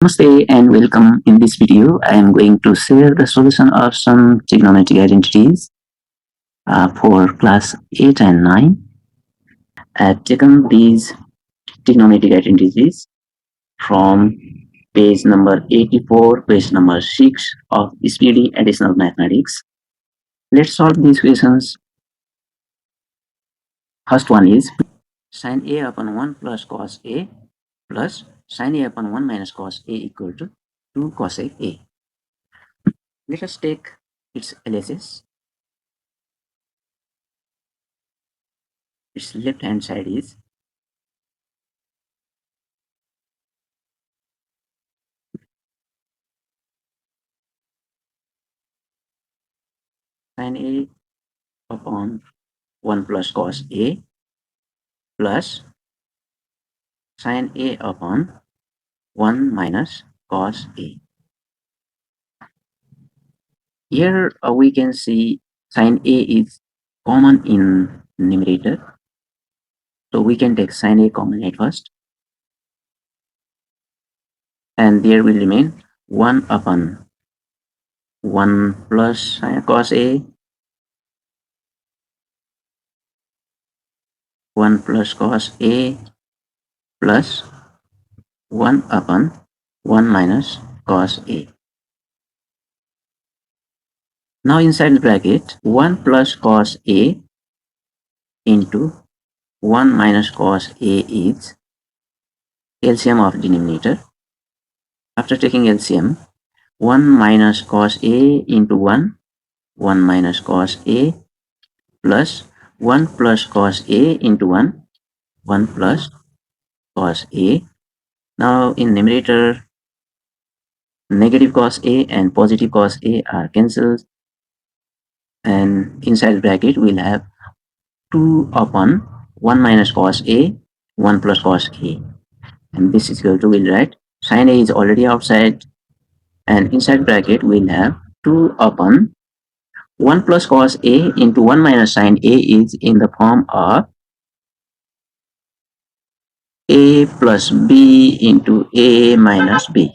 Namaste and welcome. In this video, I am going to share the solution of some trigonometric identities for class 8 and 9. I have taken these trigonometric identities from page number 84, page number 6 of Speedy Additional Mathematics. Let's solve these questions. First one is sin A upon 1 plus cos A plus sin A upon 1 minus cos A equal to 2 cosec A. Let us take its LHS. Its left hand side is sin A upon 1 plus cos A plus sin A upon 1 minus cos A. Here we can see sin A is common in numerator. So we can take sin A common at first. And there will remain 1 upon 1 plus cos A, 1 plus cos A plus 1 upon 1 minus cos A. Now inside the bracket, 1 plus cos A into 1 minus cos A is LCM of denominator. After taking LCM, 1 minus cos A into 1 minus cos A plus 1 plus cos A into 1 plus cos A. Now in numerator, negative cos A and positive cos A are cancelled, and inside the bracket we'll have 2 upon 1 minus cos A, 1 plus cos A, and this is equal to, we'll write sin A is already outside, and inside bracket we'll have 2 upon 1 plus cos A into 1 minus sin A is in the form of A plus B into A minus B.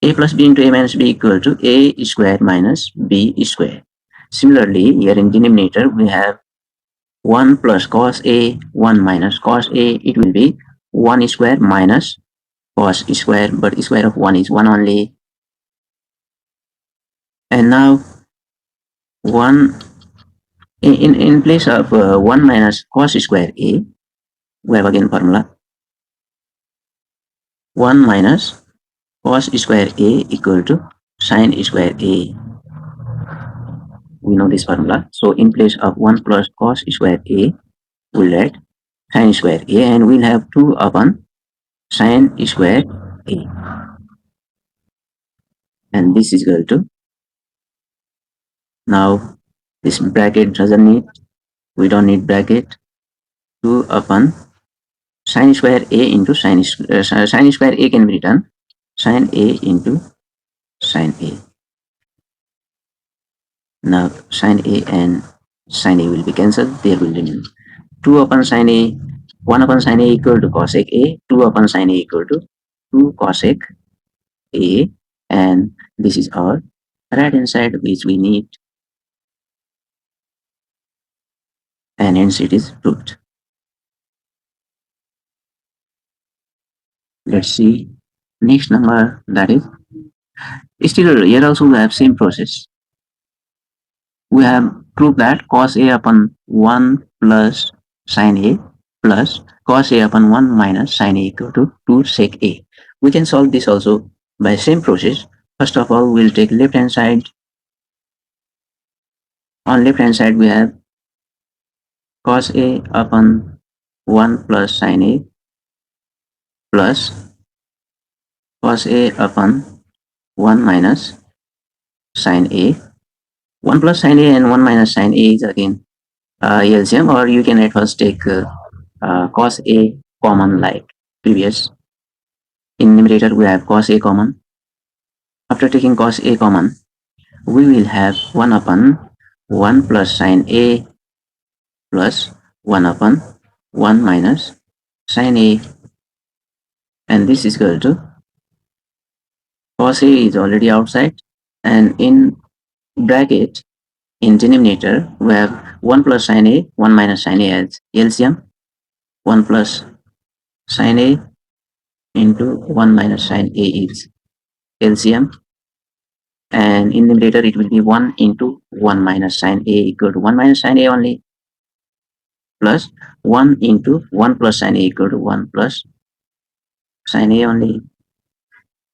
A plus B into A minus B equal to A square minus B square. Similarly, here in denominator we have 1 plus cos A, 1 minus cos A. It will be 1 square minus cos square, but square of 1 is 1 only. And now 1 in place of 1 minus cos square A, we have again formula 1 minus cos square A equal to sin square A. We know this formula. So in place of 1 plus cos square A, we'll write sin square A, and we'll have 2 upon sin square A. And this is equal to, now this bracket doesn't need, we don't need bracket, 2 upon sin square A into sin square A can be written sin A into sin A. Now sin A and sin A will be cancelled. There will remain 2 upon sin A, 1 upon sin A equal to cosec A, 2 upon sin A equal to 2 cosec A, and this is our right hand side which we need, and hence it is proved. Let's see next number, that is still here also we have same process. We have proved that cos A upon 1 plus sin A plus cos A upon 1 minus sin A equal to 2 sec A. We can solve this also by same process. First of all, we'll take left hand side. On left hand side we have cos A upon 1 plus sin A plus cos A upon 1 minus sin A. 1 plus sin A and 1 minus sin A is again LCM, or you can at first take cos A common like previous. In numerator we have cos A common. After taking cos A common, we will have 1 upon 1 plus sin A plus 1 upon 1 minus sin A, and this is equal to Cos A is already outside, and in bracket, in denominator, we have 1 plus sin A, 1 minus sin A as LCM, 1 plus sin A into 1 minus sin A is LCM, and in numerator it will be 1 into 1 minus sin A equal to 1 minus sin A only, plus 1 into 1 plus sin A equal to 1 plus sin A only,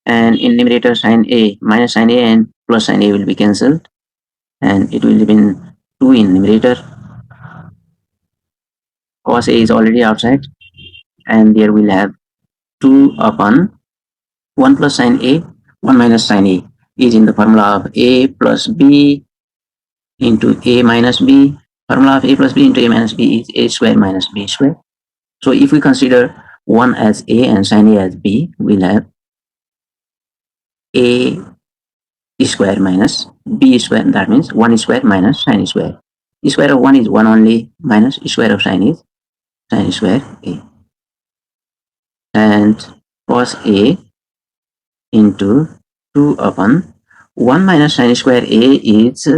and in numerator sin A minus sin A and plus sin A will be cancelled, and it will remain 2 in numerator. Cos A is already outside, and there we'll have 2 upon 1 plus sin A, 1 minus sin A is in the formula of A plus B into A minus B. Formula of A plus B into A minus B is A square minus B square. So if we consider 1 as A and sin A as B, we'll have A square minus B square. That means 1 square minus sin square. Square of 1 is 1 only, minus square of sin is sin square A. And cos A into 2 upon 1 minus sin square A is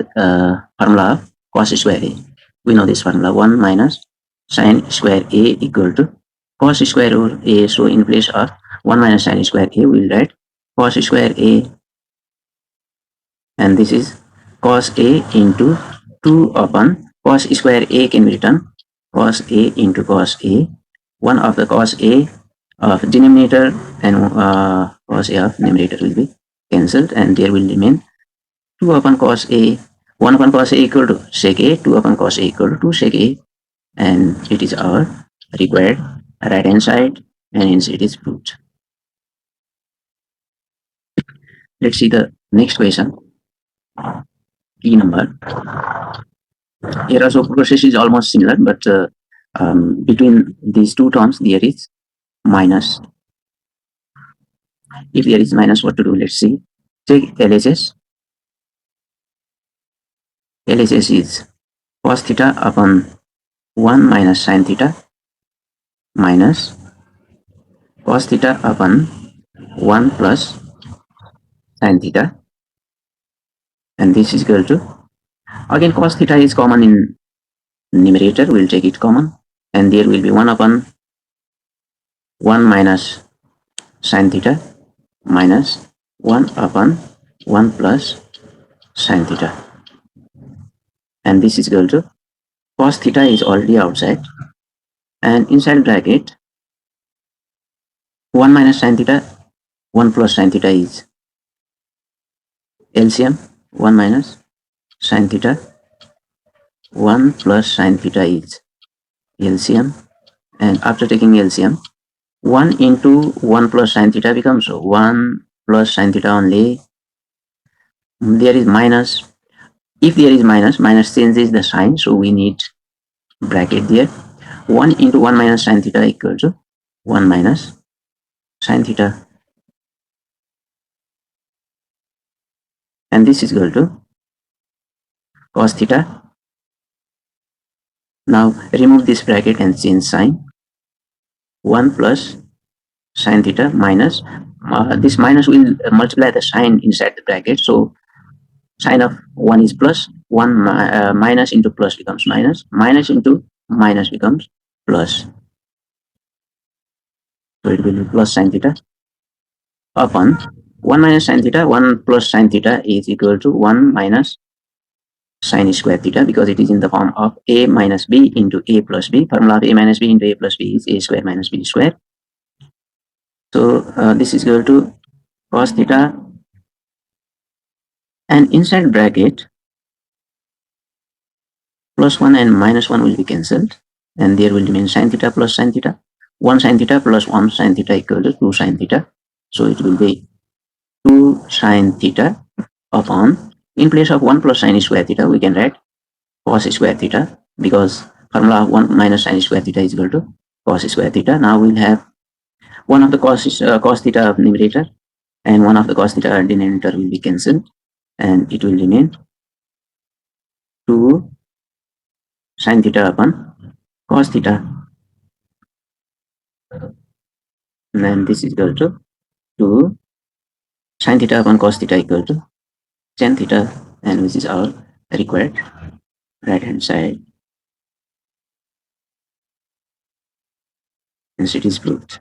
formula of cos square A. We know this formula, 1 minus sin square A equal to cos square A. So in place of 1 minus sin square A, we will write cos square A, and this is cos A into 2 upon cos square A can be written cos A into cos A. One of the cos A of denominator and cos A of numerator will be cancelled, and there will remain 2 upon cos A. 1 upon cos A equal to sec A, 2 upon cos A equal to 2 sec A, and it is our required right hand side, and hence it is proved. Let's see the next question. Key number. Here also process is almost similar, but between these two terms there is minus. If there is minus, what to do? Let's see. Take LHS. LHS is cos theta upon 1 minus sin theta minus cos theta upon 1 plus sin theta, and this is equal to, again cos theta is common in numerator, we'll take it common, and there will be 1 upon 1 minus sin theta minus 1 upon 1 plus sin theta, and this is equal to, cos theta is already outside, and inside bracket 1 minus sin theta, 1 plus sin theta is LCM, 1 minus sin theta, 1 plus sin theta is LCM, and after taking LCM, 1 into 1 plus sin theta becomes 1 plus sin theta only. There is minus. If there is minus, minus changes the sign, so we need bracket there. 1 into 1 minus sin theta equals to 1 minus sin theta, and this is equal to cos theta. Now remove this bracket and change sign. 1 plus sin theta minus, this minus will multiply the sign inside the bracket, so sign of 1 is plus, 1 minus into plus becomes minus, minus into minus becomes plus, so it will be plus sin theta upon 1 minus sin theta. 1 plus sin theta is equal to 1 minus sin square theta, because it is in the form of a minus b into a plus b. Formula of a minus b into a plus b is a square minus b square. So this is equal to cos theta, and inside bracket plus 1 and minus 1 will be cancelled, and there will remain sin theta plus sin theta. 1 sin theta plus 1 sin theta equal to 2 sin theta, so it will be 2 sin theta upon, in place of 1 plus sin square theta we can write cos square theta, because formula of 1 minus sin square theta is equal to cos square theta. Now we'll have one of the cos theta of numerator and one of the cos theta denominator will be cancelled, and it will remain 2 sin theta upon cos theta, and then this is equal to 2 Sin theta upon cos theta equal to tan theta, and which is our required right hand side, and it is proved.